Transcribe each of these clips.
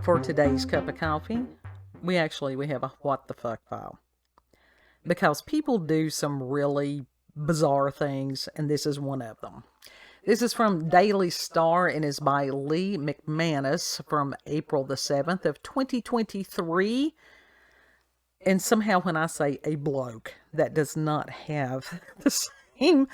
for today's cup of coffee, we have a what the fuck file. Because people do some really bizarre things, and this is one of them. This is from Daily Star and is by Leigh Mcmanus from April the 7th of 2023. And somehow when I say a bloke, that does not have the same...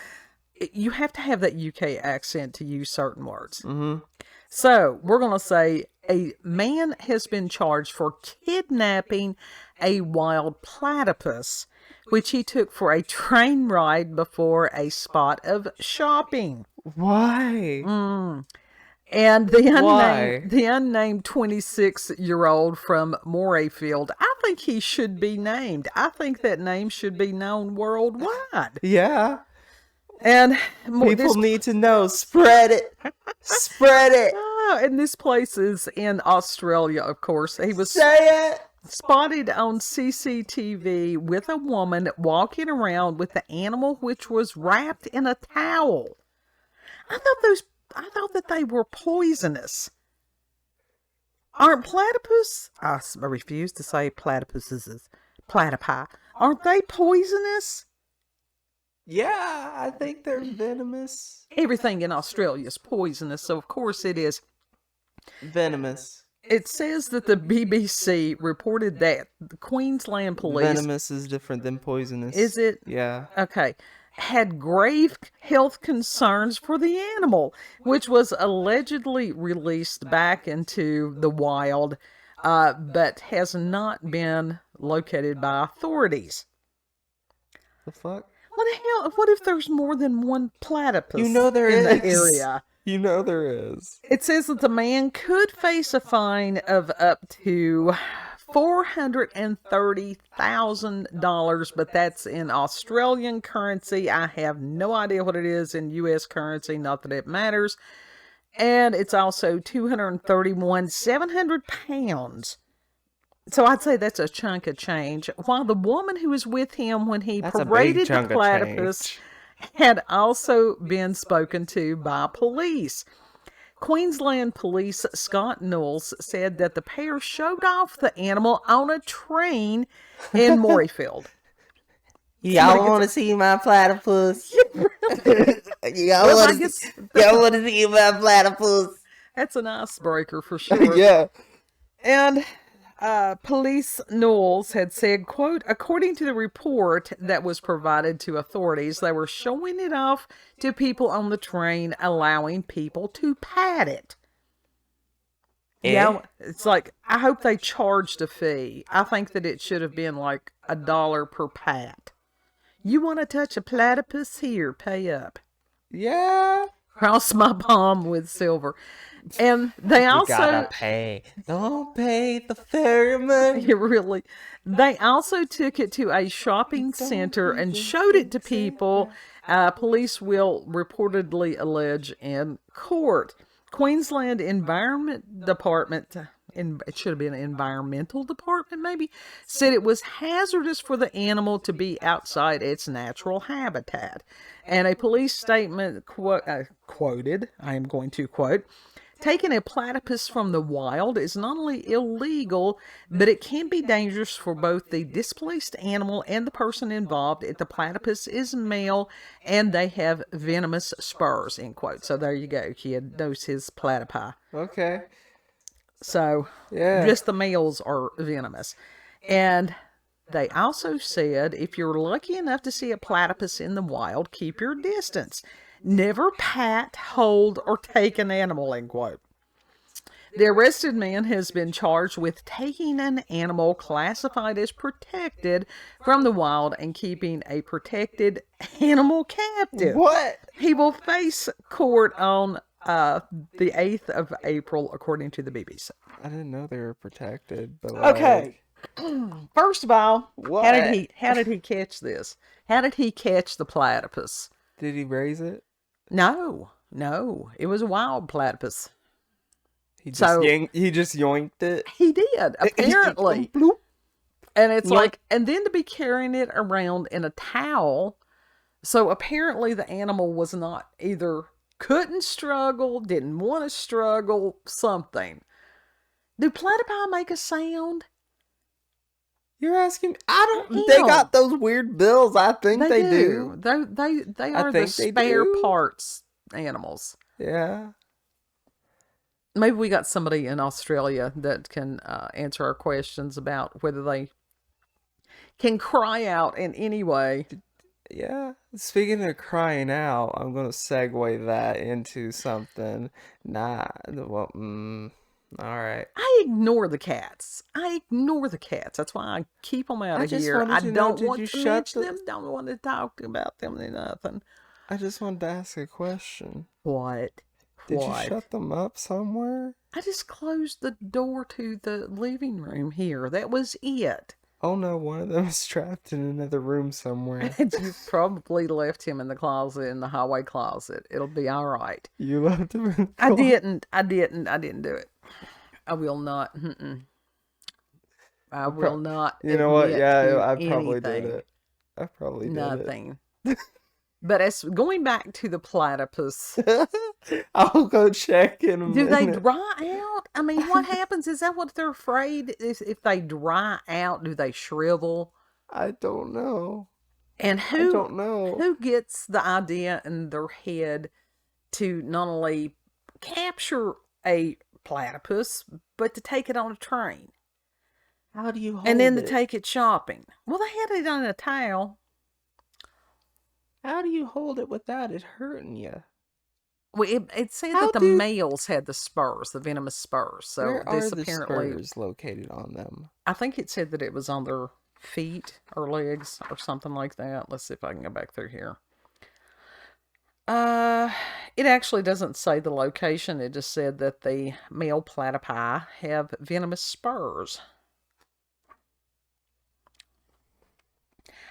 You have to have that UK accent to use certain words. Mm-hmm. So, we're going to say a man has been charged for kidnapping a wild platypus, which he took for a train ride before a spot of shopping. Why? And the unnamed 26-year-old from Morayfield, I think he should be named. I think that name should be known worldwide. Yeah. And people need to know. Spread it. Spread it. And this place is in Australia, of course. He was spotted on CCTV with a woman walking around with the animal, which was wrapped in a towel. I thought that they were poisonous. Aren't platypus? I refuse to say platypuses. Platypi. Aren't they poisonous? Yeah, I think they're venomous. Everything in Australia is poisonous, so of course it is. Venomous. It says that the BBC reported that the Queensland police... Venomous is different than poisonous. Is it? Yeah. Okay. Had grave health concerns for the animal, which was allegedly released back into the wild, but has not been located by authorities. The fuck? What the hell? What if there's more than one platypus in the area? You know there is. It says that the man could face a fine of up to $430,000, but that's in Australian currency. I have no idea what it is in U.S. currency, not that it matters. And it's also 700 pounds. So I'd say that's a chunk of change. While the woman who was with him when he paraded the platypus had also been spoken to by police. Queensland Police Scott Knowles said that the pair showed off the animal on a train in Morayfield. Y'all want to see my platypus? Y'all want to see my platypus? That's an icebreaker for sure. Yeah. And Police Knowles had said, quote, according to the report that was provided to authorities, they were showing it off to people on the train, allowing people to pat it. Yeah, it's like, I hope they charged a fee. I think that it should have been like $1 per pat. You want to touch a platypus? Here, pay up. Yeah. Cross my palm with silver. And they also... gotta pay. Don't pay the ferryman. Really. They also took it to a shopping center and showed it to people. Police will reportedly allege in court. Queensland Environment Department... it should have been Environmental Department maybe, said it was hazardous for the animal to be outside its natural habitat. And a police statement quoted, I am going to quote, taking a platypus from the wild is not only illegal, but it can be dangerous for both the displaced animal and the person involved if the platypus is male and they have venomous spurs, end quote. So there you go, kid. Those his platypi. Okay. So, yeah. Just the males are venomous. And they also said, if you're lucky enough to see a platypus in the wild, keep your distance. Never pat, hold, or take an animal, end quote. The arrested man has been charged with taking an animal classified as protected from the wild and keeping a protected animal captive. What? He will face court on the 8th of April, according to the BBC. I didn't know they were protected. But okay. First of all, what? How did he catch this? How did he catch the platypus? Did he raise it? No. It was a wild platypus. He just yoinked it? He did, apparently. And it's like, and then to be carrying it around in a towel. So apparently the animal was not either couldn't struggle, didn't want to struggle, something. Do platypi make a sound? You're asking me? They got those weird bills. I think they do. They are the spare parts animals. Yeah. Maybe we got somebody in Australia that can answer our questions about whether they can cry out in any way. Yeah. Speaking of crying out, I'm going to segue that into something. All right. I ignore the cats. That's why I keep them out of here. I don't want to mention them. Don't want to talk about them or nothing. I just wanted to ask a question. What? Did you shut them up somewhere? I just closed the door to the living room here. That was it. Oh no, one of them is trapped in another room somewhere. You probably left him in the closet, in the hallway closet. It'll be all right. You left him in the closet? I didn't do it. I will not. I will not. You know what? Yeah, I probably did it. I probably did nothing. But as going back to the platypus, I'll go check in a minute. Do they dry out? I mean, what happens? Is that what they're afraid? Is if they dry out, do they shrivel? I don't know. And I don't know. Who gets the idea in their head to not only capture a platypus, but to take it on a train? How do you hold it? And then to take it shopping. Well, they had it on a towel. How do you hold it without it hurting you? Well, it said that the males had the spurs, the venomous spurs. So where this are the apparently spurs located on them? I think it said that it was on their feet or legs or something like that. Let's see if I can go back through here. It actually doesn't say the location. It just said that the male platypi have venomous spurs.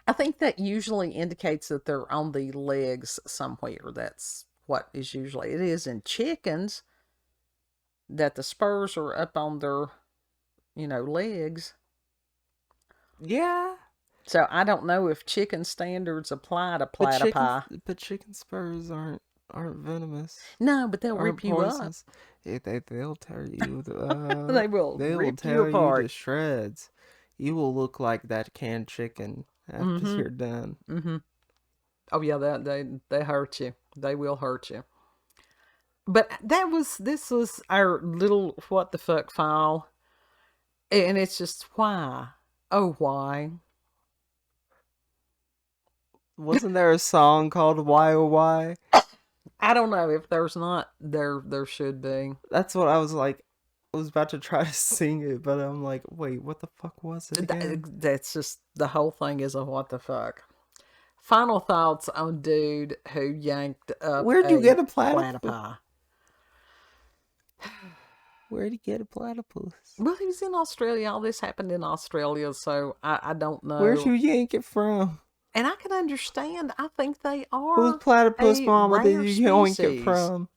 I think that usually indicates that they're on the legs somewhere. That's what is usually. It is in chickens that the spurs are up on their, legs. Yeah. So I don't know if chicken standards apply to platypi. But chicken spurs aren't venomous. No, but they'll rip you up. They'll tear you. They will. They will tear you to shreds. You will look like that canned chicken after you're done. Mm-hmm. Oh yeah, they hurt you. They will hurt you. But this was our little what the fuck file, and it's just why. Oh, why? Wasn't there a song called Why Oh Why? I don't know. If there's not, there should be. That's what I was like. I was about to try to sing it, but I'm like, wait, what the fuck was it again? That's just, the whole thing is a what the fuck. Final thoughts on dude who yanked up Where'd you get a platypus? platypi. Where'd he get a platypus? Well, he was in Australia. All this happened in Australia, so I don't know. Where'd you yank it from? And I can understand. I think they are. Whose platypus mama did you yank it from?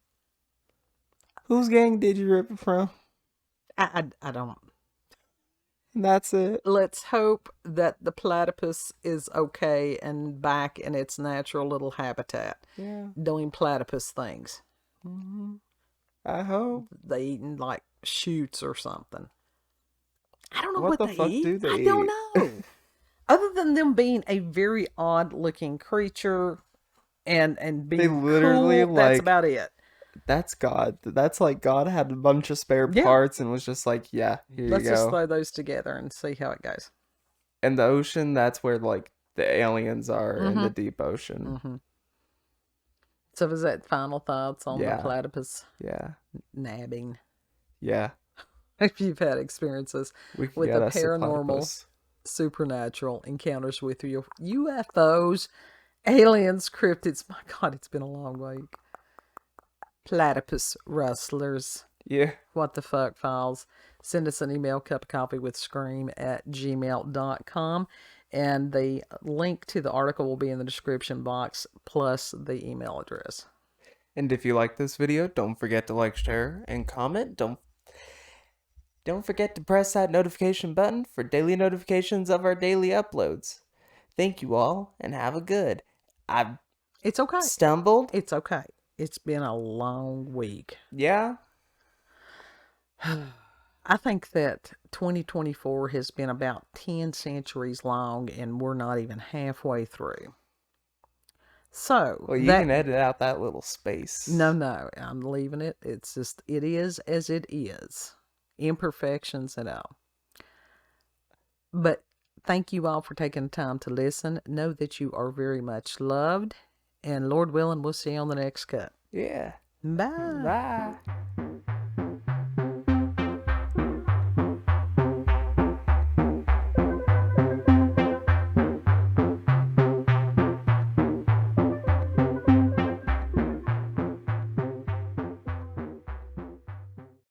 Whose gang did you rip it from? I don't. And that's it. Let's hope that the platypus is okay and back in its natural little habitat. Yeah. Doing platypus things. Mm-hmm. I hope. They eating like shoots or something. I don't know what what the fuck eat. do they I eat? don't know. Other than them being a very odd looking creature and being they literally cool, that's about it. That's God. That's like God had a bunch of spare parts and was just like, yeah, here Let's you go. just throw those together and see how it goes. And the ocean, that's where like the aliens are in the deep ocean. Mm-hmm. So is that final thoughts on the platypus nabbing? Yeah. If you've had experiences with the paranormal, supernatural encounters with your UFOs, aliens, cryptids. My God, it's been a long week. Platypus rustlers. Yeah. What the fuck files. Send us an email, cupofcoffeewithscream@gmail.com. And the link to the article will be in the description box, plus the email address. And if you like this video, don't forget to like, share, and comment. Don't forget to press that notification button for daily notifications of our daily uploads. Thank you all, and have a good. It's okay. Stumbled. It's okay. It's been a long week. Yeah. I think that 2024 has been about 10 centuries long, and we're not even halfway through. So, Well, you can edit out that little space. No, I'm leaving it. It's just, it is as it is. Imperfections and all. But thank you all for taking the time to listen. Know that you are very much loved. And Lord willing, we'll see you on the next cut. Yeah. Bye. Bye.